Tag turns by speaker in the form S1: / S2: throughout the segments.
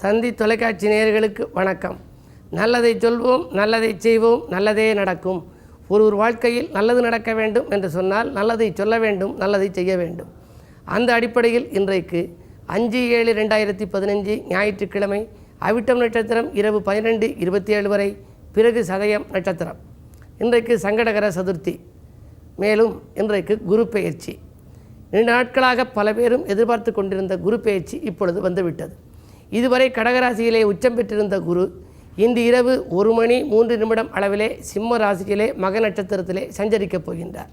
S1: தந்தி தொலைக்காட்சி நேயர்களுக்கு வணக்கம். நல்லதை சொல்வோம், நல்லதை செய்வோம், நல்லதே நடக்கும். ஒரு வாழ்க்கையில் நல்லது நடக்க வேண்டும் என்று சொன்னால் நல்லதை சொல்ல வேண்டும், நல்லதை செய்ய வேண்டும். அந்த அடிப்படையில் இன்றைக்கு 5/7/2015 ஞாயிற்றுக்கிழமை அவிட்டம் நட்சத்திரம் இரவு 12:27 வரை, பிறகு சதயம் நட்சத்திரம். இன்றைக்கு சங்கடகர சதுர்த்தி. மேலும் இன்றைக்கு குரு பெயர்ச்சி. நீண்ட நாட்களாக பல பேரும் எதிர்பார்த்து கொண்டிருந்த குரு பெயர்ச்சி இப்பொழுது வந்துவிட்டது. இதுவரை கடகராசியிலே உச்சம் பெற்றிருந்த குரு இன்று இரவு 1:03 அளவிலே சிம்ம ராசியிலே மக நட்சத்திரத்திலே சஞ்சரிக்கப் போகின்றார்.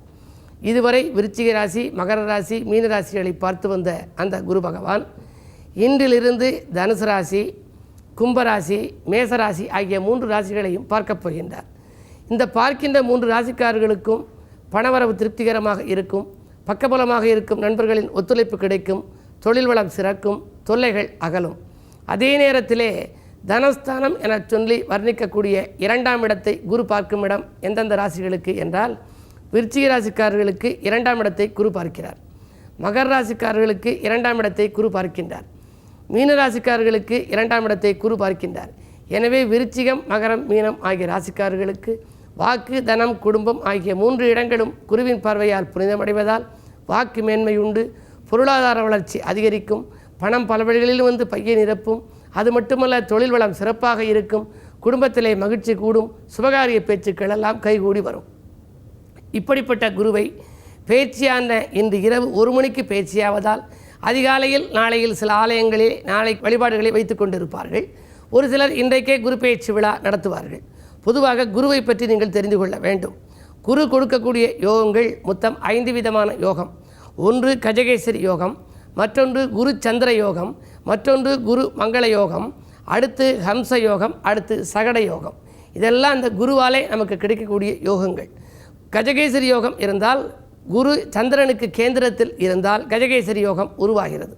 S1: இதுவரை விருச்சிக ராசி, மகர ராசி, மீன ராசிகளை பார்த்து வந்த அந்த குரு பகவான் இன்றிலிருந்து தனுசு ராசி, கும்பராசி, மேசராசி ஆகிய 3 ராசிகளையும் பார்க்கப் போகின்றார். இந்த பார்க்கின்ற 3 ராசிக்காரர்களுக்கும் பணவரவு திருப்திகரமாக இருக்கும், பக்கபலமாக இருக்கும், நண்பர்களின் ஒத்துழைப்பு கிடைக்கும், தொழில் வளம் சிறக்கும், தொல்லைகள் அகலும். அதே நேரத்திலே தனஸ்தானம் என சொல்லி வர்ணிக்கக்கூடிய 2ஆம் இடத்தை குரு பார்க்கும் இடம் எந்தெந்த ராசிகளுக்கு என்றால், விருச்சிக ராசிக்காரர்களுக்கு 2ஆம் இடத்தை குரு பார்க்கிறார். மகர ராசிக்காரர்களுக்கு 2ஆம் இடத்தை குரு பார்க்கின்றார். மீன ராசிக்காரர்களுக்கு 2ஆம் இடத்தை குரு பார்க்கின்றார். எனவே விருச்சிகம், மகரம், மீனம் ஆகிய ராசிக்காரர்களுக்கு வாக்கு, தனம், குடும்பம் ஆகிய 3 இடங்களும் குருவின் பார்வையால் புனிதமடைவதால் வாக்கு மேன்மை உண்டு, பொருளாதார வளர்ச்சி அதிகரிக்கும், பணம் பல வழிகளில் வந்து பையை நிரப்பும். அது மட்டுமல்ல, தொழில் வளம் சிறப்பாக இருக்கும், குடும்பத்திலே மகிழ்ச்சி கூடும், சுபகாரிய பேச்சுக்கள் எல்லாம் கைகூடி வரும். இப்படிப்பட்ட குருவை பேச்சியான இன்று இரவு 1 மணிக்கு பேச்சியாவதால் அதிகாலையில் நாளையில் சில ஆலயங்களில் நாளை வழிபாடுகளை வைத்து கொண்டிருப்பார்கள். ஒரு சிலர் இன்றைக்கே குரு பேச்சு விழா நடத்துவார்கள். பொதுவாக குருவை பற்றி நீங்கள் தெரிந்து கொள்ள வேண்டும். குரு கொடுக்கக்கூடிய யோகங்கள் மொத்தம் 5 விதமான யோகம். ஒன்று கஜகேசரி யோகம், மற்றொன்று குரு சந்திர யோகம், மற்றொன்று குரு மங்கள யோகம், அடுத்து ஹம்ச யோகம், அடுத்து சகட யோகம். இதெல்லாம் அந்த குருவாலே நமக்கு கிடைக்கக்கூடிய யோகங்கள். கஜகேசரி யோகம் இருந்தால், குரு சந்திரனுக்கு கேந்திரத்தில் இருந்தால் கஜகேசரி யோகம் உருவாகிறது.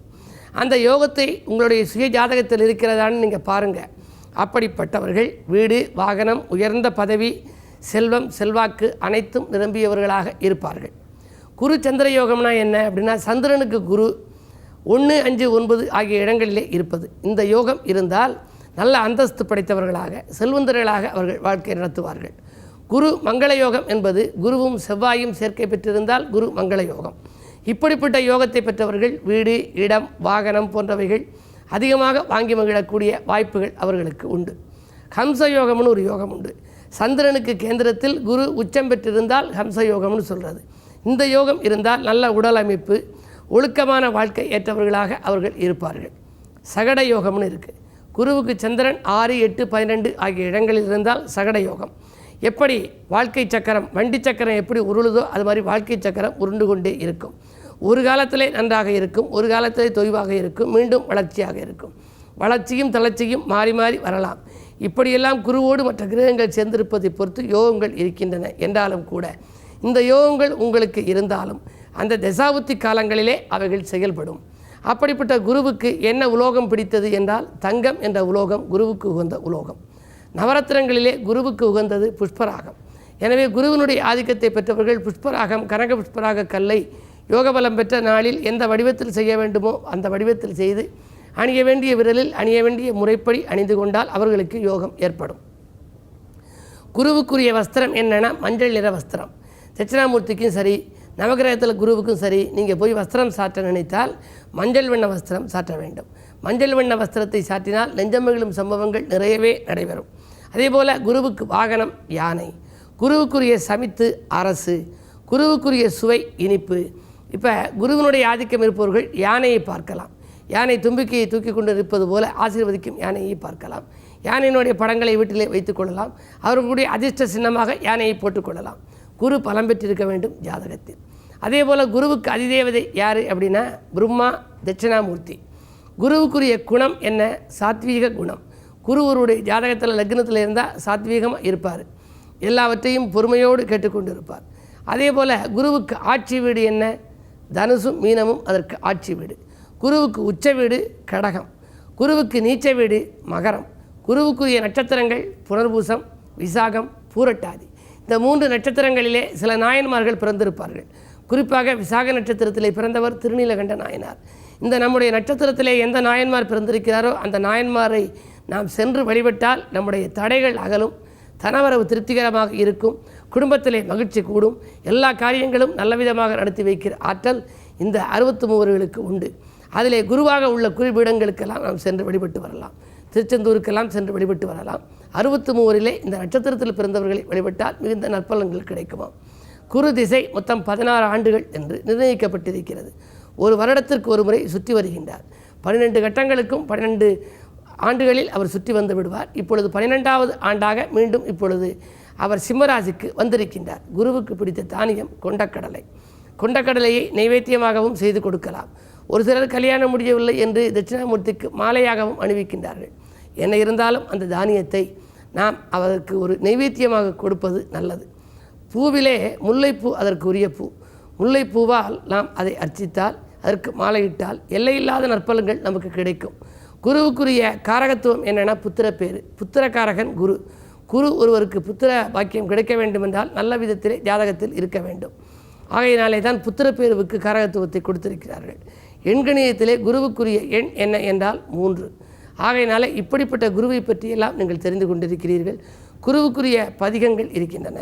S1: அந்த யோகத்தை உங்களுடைய சுய ஜாதகத்தில் இருக்கிறதான்னு நீங்கள் பாருங்கள். அப்படிப்பட்டவர்கள் வீடு, வாகனம், உயர்ந்த பதவி, செல்வம், செல்வாக்கு அனைத்தும் நிரம்பியவர்களாக இருப்பார்கள். குரு சந்திர யோகம்னா என்ன அப்படின்னா, சந்திரனுக்கு குரு 1, 5, 9 ஆகிய இடங்களிலே இருப்பது. இந்த யோகம் இருந்தால் நல்ல அந்தஸ்து படைத்தவர்களாக, செல்வந்தர்களாக அவர்கள் வாழ்க்கை நடத்துவார்கள். குரு மங்கள யோகம் என்பது குருவும் செவ்வாயும் சேர்க்கை பெற்றிருந்தால் குரு மங்கள யோகம். இப்படிப்பட்ட யோகத்தை பெற்றவர்கள் வீடு, இடம், வாகனம் போன்றவைகள் அதிகமாக வாங்கி மகிழக்கூடிய வாய்ப்புகள் அவர்களுக்கு உண்டு. ஹம்ச யோகம்னு ஒரு யோகம் உண்டு. சந்திரனுக்கு கேந்திரத்தில் குரு உச்சம் பெற்றிருந்தால் ஹம்ச யோகம்னு சொல்கிறது. இந்த யோகம் இருந்தால் நல்ல உடல் அமைப்பு, ஒழுக்கமான வாழ்க்கை ஏற்றவர்களாக அவர்கள் இருப்பார்கள். சகட யோகம்னு இருக்குது. குருவுக்கு சந்திரன் 6, 8, 12 ஆகிய இடங்களில் இருந்தால் சகட யோகம். எப்படி வாழ்க்கை சக்கரம், வண்டி சக்கரம் எப்படி உருளுதோ அது மாதிரி வாழ்க்கை சக்கரம் உருண்டு கொண்டே இருக்கும். ஒரு காலத்திலே நன்றாக இருக்கும், ஒரு காலத்திலே தொய்வாக இருக்கும், மீண்டும் வளர்ச்சியாக இருக்கும். வளர்ச்சியும் தளர்ச்சியும் மாறி மாறி வரலாம். இப்படியெல்லாம் குருவோடு மற்ற கிரகங்கள் சேர்ந்திருப்பதை பொறுத்து யோகங்கள் இருக்கின்றன. என்றாலும் கூட இந்த யோகங்கள் உங்களுக்கு இருந்தாலும் அந்த தசாபுத்தி காலங்களிலே அவைகள் செயல்படும். அப்படிப்பட்ட குருவுக்கு என்ன உலோகம் பிடித்தது என்றால், தங்கம் என்ற உலோகம் குருவுக்கு உகந்த உலோகம். நவரத்தினங்களிலே குருவுக்கு உகந்தது புஷ்பராகம். எனவே குருவினுடைய ஆதிக்கத்தை பெற்றவர்கள் புஷ்பராகம், கனக புஷ்பராக கல்லை யோகபலம் பெற்ற நாளில் எந்த வடிவத்தில் செய்ய வேண்டுமோ அந்த வடிவத்தில் செய்து அணிய வேண்டிய விரலில் அணிய வேண்டிய முறைப்படி அணிந்து கொண்டால் அவர்களுக்கு யோகம் ஏற்படும். குருவுக்குரிய வஸ்திரம் என்னென்னா மஞ்சள் நிற வஸ்திரம். தட்சிணாமூர்த்திக்கும் சரி, நவகிரகத்தில் குருவுக்கும் சரி, நீங்கள் போய் வஸ்திரம் சாற்ற நினைத்தால் மஞ்சள் வண்ண வஸ்திரம் சாற்ற வேண்டும். மஞ்சள் வண்ண வஸ்திரத்தை சாற்றினால் நெஞ்சமகிழும் சம்பவங்கள் நிறையவே நடைபெறும். அதேபோல் குருவுக்கு வாகனம் யானை, குருவுக்குரிய சமித்து அரசு, குருவுக்குரிய சுவை இனிப்பு. இப்போ குருவினுடைய ஆதிக்கம் இருப்பவர்கள் யானையை பார்க்கலாம். யானை தும்பிக்கையை தூக்கி கொண்டு இருப்பது போல ஆசீர்வதிக்கும் யானையை பார்க்கலாம். யானையினுடைய படங்களை வீட்டிலே வைத்துக்கொள்ளலாம். அவர்களுடைய அதிர்ஷ்ட சின்னமாக யானையை போட்டுக்கொள்ளலாம். குரு பலம் பெற்றிருக்க வேண்டும் ஜாதகத்தில். அதே போல் குருவுக்கு அதிதேவதை யார் அப்படின்னா பிரம்மா, தட்சிணாமூர்த்தி. குருவுக்குரிய குணம் என்ன? சாத்வீக குணம். குருவருடைய ஜாதகத்தில் லக்னத்தில் இருந்தால் சாத்வீகமாக இருப்பார். எல்லாவற்றையும் பொறுமையோடு கேட்டுக்கொண்டு இருப்பார். அதே போல் குருவுக்கு ஆட்சி வீடு என்ன? தனுசும் மீனமும் அதற்கு ஆட்சி வீடு. குருவுக்கு உச்ச வீடு கடகம். குருவுக்கு நீச்ச வீடு மகரம். குருவுக்குரிய நட்சத்திரங்கள் புனர்பூசம், விசாகம், பூரட்டாதி. இந்த 3 நட்சத்திரங்களிலே சில நாயன்மார்கள் பிறந்திருப்பார்கள். குறிப்பாக விசாக நட்சத்திரத்திலே பிறந்தவர் திருநீலகண்ட நாயனார். இந்த நம்முடைய நட்சத்திரத்திலே எந்த நாயன்மார் பிறந்திருக்கிறாரோ அந்த நாயன்மாரை நாம் சென்று வழிபட்டால் நம்முடைய தடைகள் அகலும், தனவரவு திருப்திகரமாக இருக்கும், குடும்பத்திலே மகிழ்ச்சி கூடும், எல்லா காரியங்களும் நல்லவிதமாக நடத்தி வைக்கிற ஆற்றல் இந்த 63 உண்டு. அதிலே குருவாக உள்ள குறிப்பீடங்களுக்கெல்லாம் நாம் சென்று வழிபட்டு வரலாம். திருச்செந்தூருக்கெல்லாம் சென்று வழிபட்டு வரலாம். 63 இந்த நட்சத்திரத்தில் பிறந்தவர்களை வழிபட்டால் மிகுந்த நற்பலன்கள் கிடைக்குமா. குரு திசை மொத்தம் 16 ஆண்டுகள் என்று நிர்ணயிக்கப்பட்டிருக்கிறது. ஒரு வருடத்திற்கு ஒரு முறை சுற்றி வருகின்றார். 12 கட்டங்களுக்கும் 12 ஆண்டுகளில் அவர் சுற்றி வந்து விடுவார். இப்பொழுது 12வது ஆண்டாக மீண்டும் இப்பொழுது அவர் சிம்மராசிக்கு வந்திருக்கின்றார். குருவுக்கு பிடித்த தானியம் கொண்டக்கடலை. கொண்டக்கடலையை நைவேத்தியமாகவும் செய்து கொடுக்கலாம். ஒரு சிலர் கல்யாணம் முடியவில்லை என்று தட்சிணாமூர்த்திக்கு மாலையாகவும் அணிவிக்கின்றார்கள். என்ன இருந்தாலும் அந்த தானியத்தை நாம் அவருக்கு ஒரு நைவேத்தியமாக கொடுப்பது நல்லது. பூவிலே முல்லைப்பூ அதற்கு உரிய பூ. முல்லைப்பூவால் நாம் அதை அர்ச்சித்தால், அதற்கு மாலையிட்டால் எல்லையில்லாத நற்பலன்கள் நமக்கு கிடைக்கும். குருவுக்குரிய காரகத்துவம் என்னென்னா புத்திரப்பேறு. புத்திரக்காரகன் குரு. குரு ஒருவருக்கு புத்திர பாக்கியம் கிடைக்க வேண்டுமென்றால் நல்ல விதத்திலே ஜாதகத்தில் இருக்க வேண்டும். ஆகையினாலே தான் புத்திரப்பேருவுக்கு காரகத்துவத்தை கொடுத்திருக்கிறார்கள். எண்கணியத்திலே குருவுக்குரிய எண் என்ன என்றால் 3. ஆகையினாலே இப்படிப்பட்ட குருவை பற்றியெல்லாம் நீங்கள் தெரிந்து கொண்டிருக்கிறீர்கள். குருவுக்குரிய பதிகங்கள் இருக்கின்றன,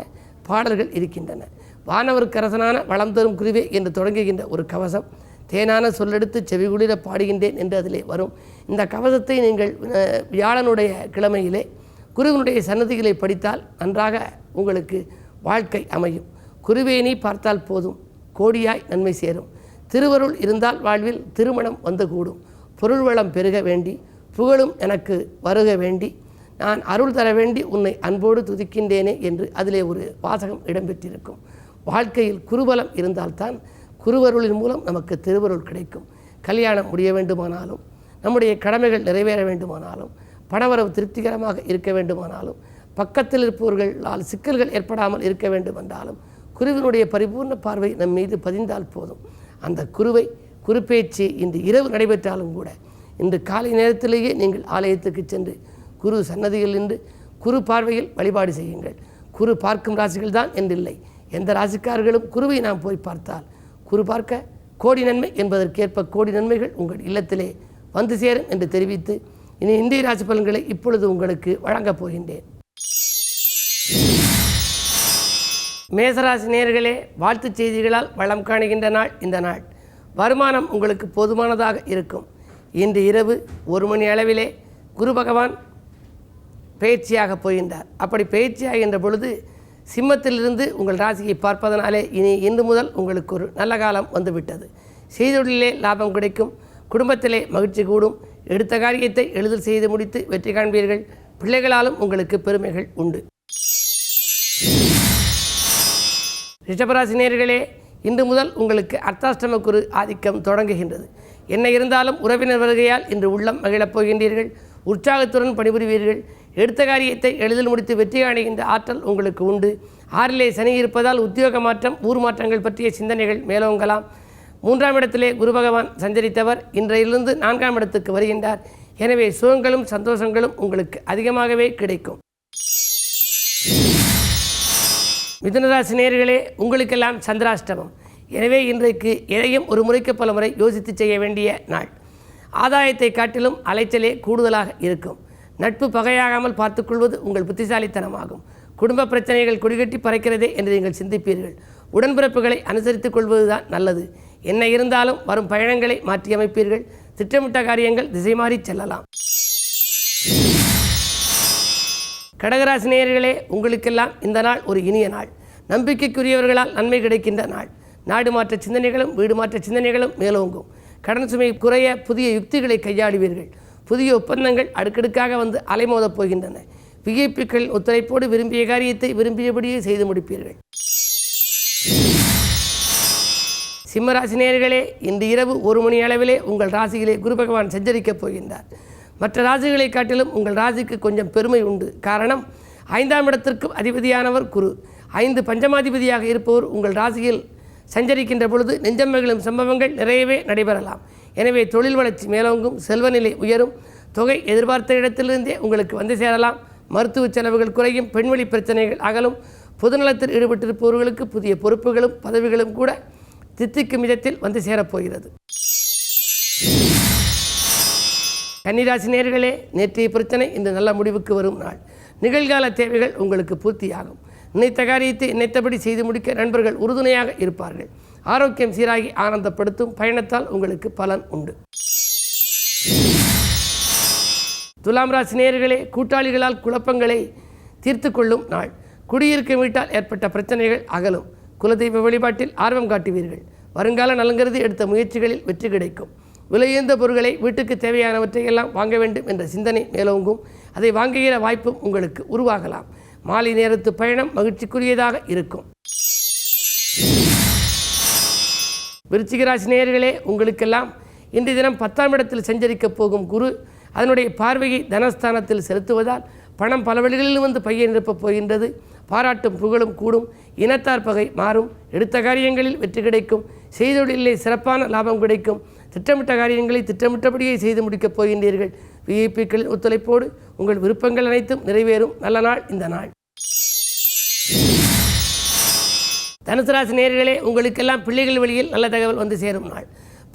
S1: பாடல்கள் இருக்கின்றன. வானவர்க்கரசனான வளம் தரும் குருவே என்று தொடங்குகின்ற ஒரு கவசம், தேனான சொல்லெடுத்து செவிகுளிர பாடுகின்றேன் என்று அதிலே வரும். இந்த கவசத்தை நீங்கள் வியாழனுடைய கிழமையிலே குருவினுடைய சன்னதிகளை படித்தால் நன்றாக உங்களுக்கு வாழ்க்கை அமையும். குருவேனி பார்த்தால் போதும், கோடியாய் நன்மை சேரும். திருவருள் இருந்தால் வாழ்வில் திருமணம் வந்து கூடும். பொருள் வளம் பெருக வேண்டி, புகழும் எனக்கு வருக வேண்டி, நான் அருள் தர வேண்டி உன்னை அன்போடு துதிக்கின்றேனே என்று அதிலே ஒரு வாசகம் இடம்பெற்றிருக்கும். வாழ்க்கையில் குருபலம் இருந்தால்தான் குருவருளின் மூலம் நமக்கு திருவருள் கிடைக்கும். கல்யாணம் முடிய வேண்டுமானாலும், நம்முடைய கடமைகள் நிறைவேற வேண்டுமானாலும், பணவரவு திருப்திகரமாக இருக்க வேண்டுமானாலும், பக்கத்தில் இருப்பவர்களால் சிக்கல்கள் ஏற்படாமல் இருக்க வேண்டுமென்றாலும் குருவினுடைய பரிபூர்ண பார்வை நம் மீது பதிந்தால் போதும். அந்த குருப்பேச்சு இன்று இரவு நடைபெற்றாலும் கூட இன்று காலை நேரத்திலேயே நீங்கள் ஆலயத்துக்கு சென்று குரு சன்னதியில் நின்று குரு பார்வையில் வழிபாடு செய்யுங்கள். குரு பார்க்கும் ராசிகள் தான் என்றில்லை, எந்த ராசிக்காரர்களும் குருவை நாம் போய் பார்த்தால் குரு பார்க்க கோடி நன்மை என்பதற்கேற்ப கோடி நன்மைகள் உங்கள் இல்லத்திலே வந்து சேரும் என்று தெரிவித்து இனி இந்திய ராசி பலன்களை இப்பொழுது உங்களுக்கு வழங்கப் போகின்றேன். மேசராசி நேயர்களே, வாழ்த்துச் செய்திகளால் வளம் காணுகின்ற நாள் இந்த நாள். வருமானம் உங்களுக்கு போதுமானதாக இருக்கும். இன்று இரவு 1 மணி அளவிலே குரு பகவான் பயிற்சியாக போகின்றார். அப்படி பயிற்சியாகின்ற பொழுது சிம்மத்திலிருந்து உங்கள் ராசியை பார்ப்பதனாலே இன்று முதல் உங்களுக்கு ஒரு நல்ல காலம் வந்துவிட்டது. செய்தொழிலே லாபம் கிடைக்கும், குடும்பத்திலே மகிழ்ச்சி கூடும், எடுத்த காரியத்தை எளிதில் செய்து முடித்து வெற்றி காண்பீர்கள். பிள்ளைகளாலும் உங்களுக்கு பெருமைகள் உண்டு. ரிஷபராசி நேயர்களே, இன்று முதல் உங்களுக்கு அர்த்தாஷ்டம குரு ஆதிக்கம் தொடங்குகின்றது. என்ன இருந்தாலும் உறவினர் வருகையால் இன்று உள்ளம் மகிழப் போகின்றீர்கள். உற்சாகத்துடன் பணிபுரிவீர்கள். எடுத்த காரியத்தை எளிதில் முடித்து வெற்றி காணுகின்ற ஆற்றல் உங்களுக்கு உண்டு. 6லே சனி இருப்பதால் உத்தியோக மாற்றம், ஊர் மாற்றங்கள் பற்றிய சிந்தனைகள் மேலோங்கலாம். 3ஆம் இடத்திலே குரு பகவான் சஞ்சரித்தவர் இன்றையிலிருந்து 4ஆம் இடத்துக்கு வருகின்றார். எனவே சுகங்களும் சந்தோஷங்களும் உங்களுக்கு அதிகமாகவே கிடைக்கும். மிதுனராசி நேயர்களே, உங்களுக்கெல்லாம் சந்திராஷ்டமம். எனவே இன்றைக்கு எதையும் ஒரு முறைக்கு பல முறை யோசித்து செய்ய வேண்டிய நாள். ஆதாயத்தை காட்டிலும் அலைச்சலே கூடுதலாக இருக்கும். நட்பு பகையாகாமல் பார்த்துக்கொள்வது உங்கள் புத்திசாலித்தனமாகும். குடும்ப பிரச்சனைகள் கொடிகட்டி பறக்கிறதே என்று நீங்கள் சிந்திப்பீர்கள். உடன்பிறப்புகளை அனுசரித்துக் கொள்வதுதான் நல்லது. என்ன இருந்தாலும் வரும் பயணங்களை மாற்றியமைப்பீர்கள். திட்டமிட்ட காரியங்கள் திசை மாறி செல்லலாம். கடகராசி நேயர்களே, உங்களுக்கெல்லாம் இந்த நாள் ஒரு இனிய நாள். நம்பிக்கைக்குரியவர்களால் நன்மை கிடைக்கின்ற நாள். நாடு மாற்ற சிந்தனைகளும் வீடு மாற்ற சிந்தனைகளும் மேலோங்கும். கடன் சுமை குறைய புதிய யுக்திகளை கையாளுவீர்கள். புதிய ஒப்பந்தங்கள் அடுக்கடுக்காக வந்து அலைமோதப் போகின்றன. விஐபிக்கள் ஒத்துழைப்போடு விரும்பிய காரியத்தை விரும்பியபடியே செய்து முடிப்பீர்கள். சிம்மராசி நேயர்களே, இன்று இரவு 1 மணி அளவிலே உங்கள் ராசியிலே குரு பகவான் சஞ்சரிக்கப் போகின்றார். மற்ற ராசிகளை காட்டிலும் உங்கள் ராசிக்கு கொஞ்சம் பெருமை உண்டு. காரணம், 5ஆம் இடத்திற்கு அதிபதியானவர் குரு. 5 பஞ்சமாதிபதியாக இருப்பவர் உங்கள் ராசியில் சஞ்சரிக்கின்ற பொழுது நெஞ்சம் மகிழும் சம்பவங்கள் நிறையவே நடைபெறலாம். எனவே தொழில் வளர்ச்சி மேலோங்கும், செல்வநிலை உயரும், தொகை எதிர்பார்த்த இடத்திலிருந்தே உங்களுக்கு வந்து சேரலாம். மருத்துவ செலவுகள் குறையும், பெண்வெளி பிரச்சனைகள் அகலும். பொதுநலத்தில் ஈடுபட்டிருப்பவர்களுக்கு புதிய பொறுப்புகளும் பதவிகளும் கூட தித்திக்கும் விதத்தில் வந்து சேரப்போகிறது. கன்னிராசி நேயர்களே, நேற்றைய பிரச்சனை இன்று நல்ல முடிவுக்கு வரும் நாள். நிகழ்கால தேவைகள் உங்களுக்கு பூர்த்தியாகும். நினைத்த காரியத்தை நினைத்தபடி செய்து முடிக்க நண்பர்கள் உறுதுணையாக இருப்பார்கள். ஆரோக்கியம் சீராகி ஆனந்தப்படுத்தும் பயணத்தால் உங்களுக்கு பலன் உண்டு. துலாம் ராசி நேயர்களே, கூட்டாளிகளால் குழப்பங்களை தீர்த்து கொள்ளும் நாள். குடியிருக்கும் வீட்டால் ஏற்பட்ட பிரச்சனைகள் அகலும். குலதெய்வ வழிபாட்டில் ஆர்வம் காட்டுவீர்கள். வருங்கால நலங்கருதி எடுத்த முயற்சிகளில் வெற்றி கிடைக்கும். விலையுயர்ந்த பொருட்களை வீட்டுக்கு தேவையானவற்றை எல்லாம் வாங்க வேண்டும் என்ற சிந்தனை மேலோங்கும். அதை வாங்குகிற வாய்ப்பும் உங்களுக்கு உருவாகலாம். மாலை நேரத்து பயணம் மகிழ்ச்சிக்குரியதாக இருக்கும். விருச்சிக ராசி நேயர்களே, உங்களுக்கெல்லாம் இன்றைய தினம் 10ஆம் இடத்தில் சஞ்சரிக்கப் போகும் குரு அதனுடைய பார்வையை தனஸ்தானத்தில் செலுத்துவதால் பணம் பல வழிகளில் வந்து பையை நிரப்பப் போகின்றது. பாராட்டும் புகழும் கூடும். இனத்தார் பகை மாறும். எடுத்த காரியங்களில் வெற்றி கிடைக்கும். செய்தொழிலே சிறப்பான லாபம் கிடைக்கும். திட்டமிட்ட காரியங்களை திட்டமிட்டபடியே செய்து முடிக்கப் போகின்றீர்கள். விஐபிக்களின் ஒத்துழைப்போடு உங்கள் விருப்பங்கள் அனைத்தும் நிறைவேறும் நல்ல நாள் இந்த நாள். தனுசு ராசி நேயர்களே, உங்களுக்கெல்லாம் பிள்ளைகள் வழியில் நல்ல தகவல் வந்து சேரும் நாள்.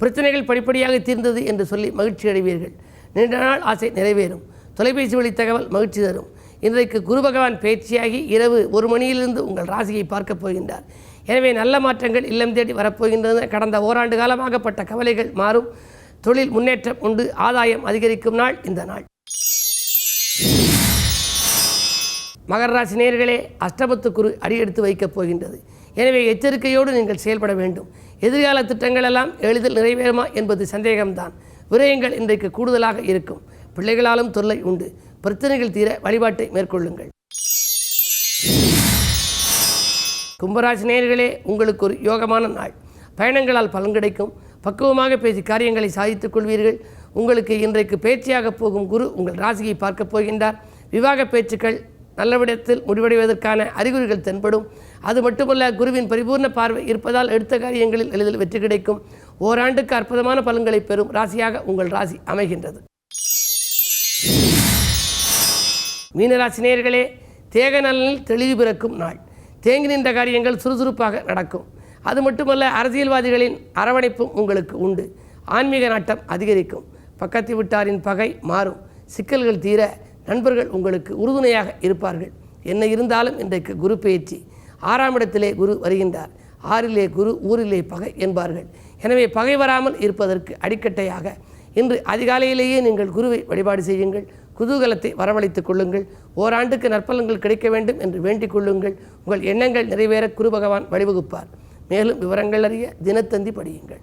S1: பிரச்சனைகள் படிப்படியாக தீர்ந்தது என்று சொல்லி மகிழ்ச்சி அடைவீர்கள். நீண்ட நாள் ஆசை நிறைவேறும். தொலைபேசி வழி தகவல் மகிழ்ச்சி தரும். இன்றைக்கு குரு பகவான் பேச்சியாகி இரவு 1 மணியிலிருந்து உங்கள் ராசியை பார்க்கப் போகின்றார். எனவே நல்ல மாற்றங்கள் இல்லம் தேடி வரப்போகின்றன. கடந்த ஓராண்டு காலமாகப்பட்ட கவலைகள் மாறும். தொழில் முன்னேற்றம் உண்டு. ஆதாயம் அதிகரிக்கும் நாள் இந்த நாள். மகர ராசி நேயர்களே, அஷ்டமத்து குரு அடியெடுத்து வைக்கப் போகின்றது. எனவே எச்சரிக்கையோடு நீங்கள் செயல்பட வேண்டும். எதிர்கால திட்டங்கள் எல்லாம் எளிதில் நிறைவேறுமா என்பது சந்தேகம்தான். விரயங்கள் இன்றைக்கு கூடுதலாக இருக்கும். பிள்ளைகளாலும் தொல்லை உண்டு. பிரச்சனைகள் தீர வழிபாட்டை மேற்கொள்ளுங்கள். கும்பராசி நேயர்களே, உங்களுக்கு ஒரு யோகமான நாள். பயணங்களால் பலன் கிடைக்கும். பக்குவமாக பேசி காரியங்களை சாதித்துக் கொள்வீர்கள். உங்களுக்கு இன்றைக்கு பேச்சியாக போகும் குரு உங்கள் ராசியை பார்க்கப் போகின்றார். விவாக பேச்சுக்கள் நல்லவிடத்தில் முடிவடைவதற்கான அறிகுறிகள் தென்படும். அது மட்டுமல்ல, குருவின் பரிபூர்ண பார்வை இருப்பதால் எடுத்த காரியங்களில் எளிதில் வெற்றி கிடைக்கும். ஓராண்டுக்கு அற்புதமான பலன்களை பெறும் ராசியாக உங்கள் ராசி அமைகின்றது. மீனராசி நேயர்களே, தேக நலனில் தெளிவு பிறக்கும் நாள். தேங்கி நின்ற காரியங்கள் சுறுசுறுப்பாக நடக்கும். அது மட்டுமல்ல, அரசியல்வாதிகளின் அரவணைப்பும் உங்களுக்கு உண்டு. ஆன்மீக நாட்டம் அதிகரிக்கும். பக்கத்து வீட்டாரின் பகை மாறும். சிக்கல்கள் தீர நண்பர்கள் உங்களுக்கு உறுதுணையாக இருப்பார்கள். என்ன இருந்தாலும் இன்றைக்கு குரு பெயர்ச்சி. 6ஆம் இடத்திலே குரு வருகின்றார். 6லே குரு ஊரிலே பகை என்பார்கள். எனவே பகை வராமல் இருப்பதற்கு அடிக்கட்டையாக இன்று அதிகாலையிலேயே நீங்கள் குருவை வழிபாடு செய்யுங்கள். குதூகலத்தை வரவழைத்துக் கொள்ளுங்கள். ஓராண்டுக்கு நற்பலன்கள் கிடைக்க வேண்டும் என்று வேண்டிக் கொள்ளுங்கள். உங்கள் எண்ணங்கள் நிறைவேற குரு பகவான் வழிவகுப்பார். மேலும் விவரங்கள் அறிய தினத்தந்தி படியுங்கள்.